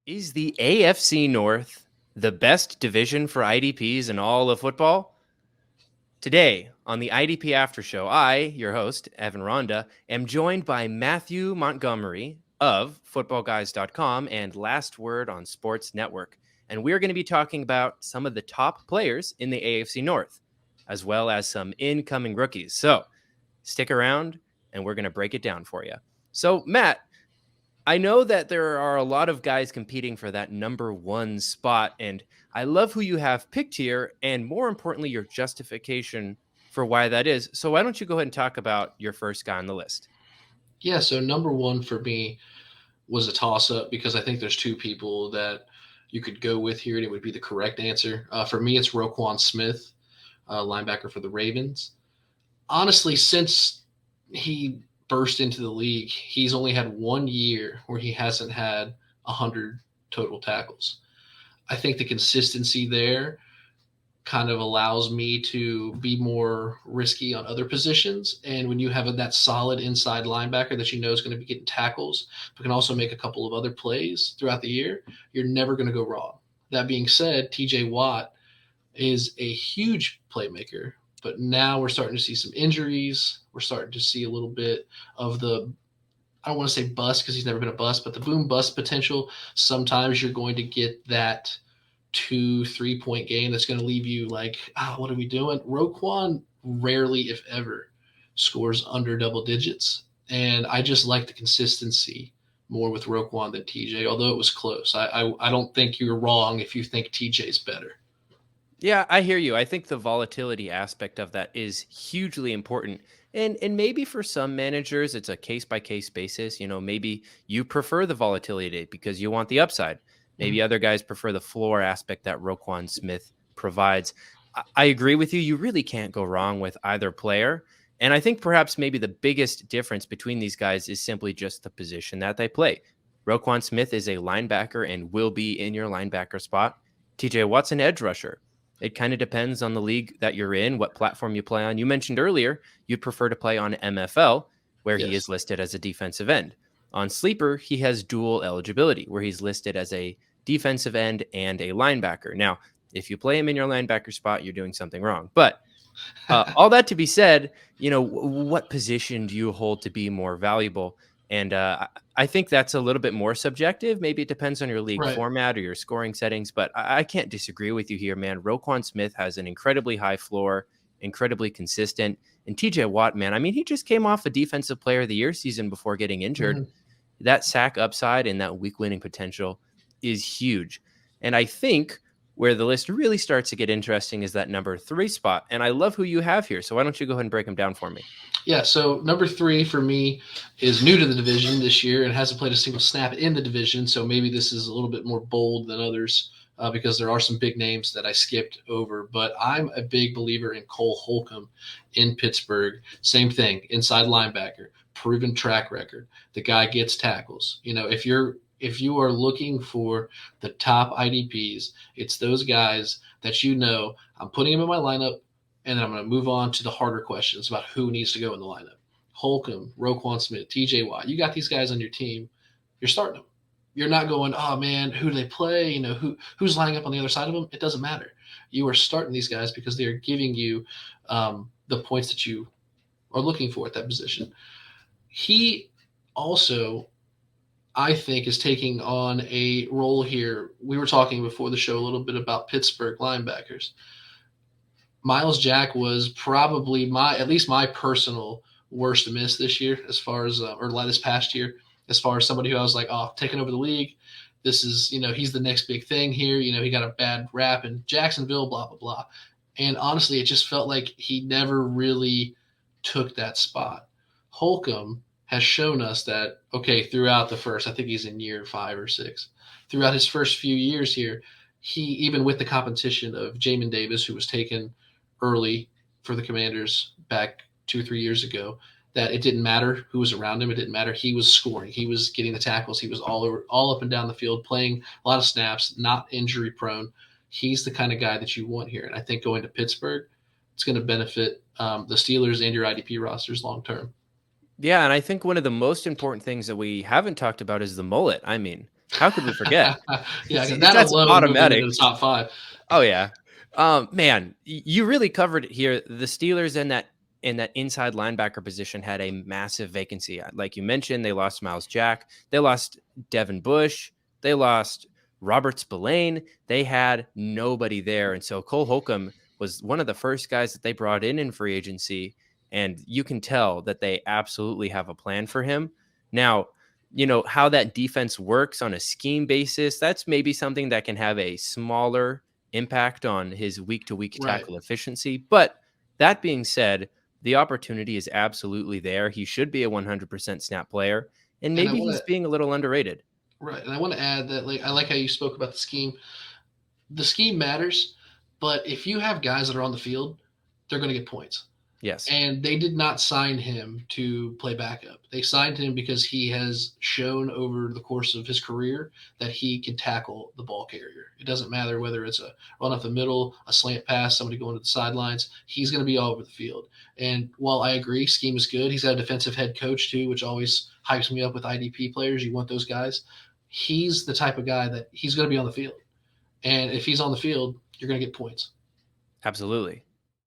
Is the AFC North the best division for IDPs in all of football? Today on the IDP After Show, I, your host, Evan Ronda, am joined by Matthew Montgomery of footballguys.com and Last Word on Sports Network. And we're going to be talking about some of the top players in the AFC North, as well as some incoming rookies. So stick around and we're going to break it down for you. So, Matt, I know that there are a lot of guys competing for that number one spot, and I love who you have picked here, and more importantly, your justification for why that is. So why don't you go ahead and talk about your first guy on the list? Yeah, so number one for me was a toss up because I think there's two people that you could go with here and it would be the correct answer. For me, it's Roquan Smith, linebacker for the Ravens. Honestly, since he burst into the league, he's only had 1 year where he hasn't had 100 total tackles. I think the consistency there kind of allows me to be more risky on other positions. And when you have that solid inside linebacker that you know is going to be getting tackles, but can also make a couple of other plays throughout the year, you're never going to go wrong. That being said, TJ Watt is a huge playmaker, but now we're starting to see some injuries. We're starting to see a little bit of the, I don't want to say bust because he's never been a bust, but the boom bust potential. Sometimes you're going to get that 2-3 point game that's going to leave you like, what are we doing? Roquan rarely, if ever, scores under double digits. And I just like the consistency more with Roquan than TJ, although it was close. I don't think you're wrong if you think TJ's better. Yeah, I hear you. I think the volatility aspect of that is hugely important. And maybe for some managers, it's a case by case basis. You know, maybe you prefer the volatility because you want the upside. Maybe other guys prefer the floor aspect that Roquan Smith provides. I agree with you. You really can't go wrong with either player. And I think perhaps maybe the biggest difference between these guys is simply just the position that they play. Roquan Smith is a linebacker and will be in your linebacker spot. TJ Watt's an edge rusher. It kind of depends on the league that you're in, what platform you play on. You mentioned earlier you'd prefer to play on MFL, where he Yes. is listed as a defensive end. On Sleeper, he has dual eligibility, where he's listed as a defensive end and a linebacker. Now, if you play him in your linebacker spot, you're doing something wrong. But all that to be said, you know, what position do you hold to be more valuable? And I think that's a little bit more subjective. Maybe it depends on your league Right. format or your scoring settings, but I can't disagree with you here, man. Roquan Smith has an incredibly high floor, incredibly consistent. And TJ Watt, man, I mean, he just came off a Defensive Player of the Year season before getting injured. Mhm. That sack upside and that week winning potential is huge. And I think where the list really starts to get interesting is that number 3 spot. And I love who you have here. So why don't you go ahead and break them down for me? Yeah, so number three for me is new to the division this year and hasn't played a single snap in the division. So maybe this is a little bit more bold than others because there are some big names that I skipped over. But I'm a big believer in Cole Holcomb in Pittsburgh. Same thing, inside linebacker, proven track record. The guy gets tackles. You know, if you are looking for the top IDPs, it's those guys that you know. I'm putting them in my lineup and then I'm going to move on to the harder questions about who needs to go in the lineup. Holcomb, Roquan Smith, TJ Watt. You got these guys on your team. You're starting them. You're not going, oh man, who do they play? You know, who's lining up on the other side of them? It doesn't matter. You are starting these guys because they are giving you the points that you are looking for at that position. He also, I think, is taking on a role here. We were talking before the show a little bit about Pittsburgh linebackers. Miles Jack was probably at least my personal worst miss this year, as far as or this past year, as far as somebody who I was like, oh, taking over the league. This is, he's the next big thing here. He got a bad rap in Jacksonville, blah blah blah. And honestly, it just felt like he never really took that spot. Holcomb has shown us that okay throughout the first, I think he's in year 5 or 6. Throughout his first few years here, he even with the competition of Jamin Davis, who was taken early for the Commanders back 2 or 3 years ago, that it didn't matter who was around him. It didn't matter. He was scoring. He was getting the tackles. He was all up and down the field, playing a lot of snaps, not injury prone. He's the kind of guy that you want here. And I think going to Pittsburgh, it's going to benefit the Steelers and your IDP rosters long term. Yeah, and I think one of the most important things that we haven't talked about is the mullet. I mean, How could we forget? Yeah, See, that that's alone moved him automatic. into the top five. Oh yeah. Man, you really covered it here. The Steelers in that inside linebacker position had a massive vacancy. Like you mentioned, they lost Miles Jack, they lost Devin Bush, they lost Robert Spillane. They had nobody there, and so Cole Holcomb was one of the first guys that they brought in free agency, and you can tell that they absolutely have a plan for him. Now, how that defense works on a scheme basis, that's maybe something that can have a smaller impact on his week-to-week Right. tackle efficiency. But that being said, the opportunity is absolutely there. He should be a 100% snap player, and And I maybe want he's to being a little underrated. right, and I want to add that I like how you spoke about the scheme. The scheme matters, but if you have guys that are on the field, they're going to get points. Yes. And they did not sign him to play backup. They signed him because he has shown over the course of his career that he can tackle the ball carrier. It doesn't matter whether it's a run up the middle, a slant pass, somebody going to the sidelines. He's going to be all over the field. And while I agree, scheme is good, he's got a defensive head coach too, which always hypes me up with IDP players. You want those guys. He's the type of guy that he's going to be on the field. And if he's on the field, you're going to get points. Absolutely.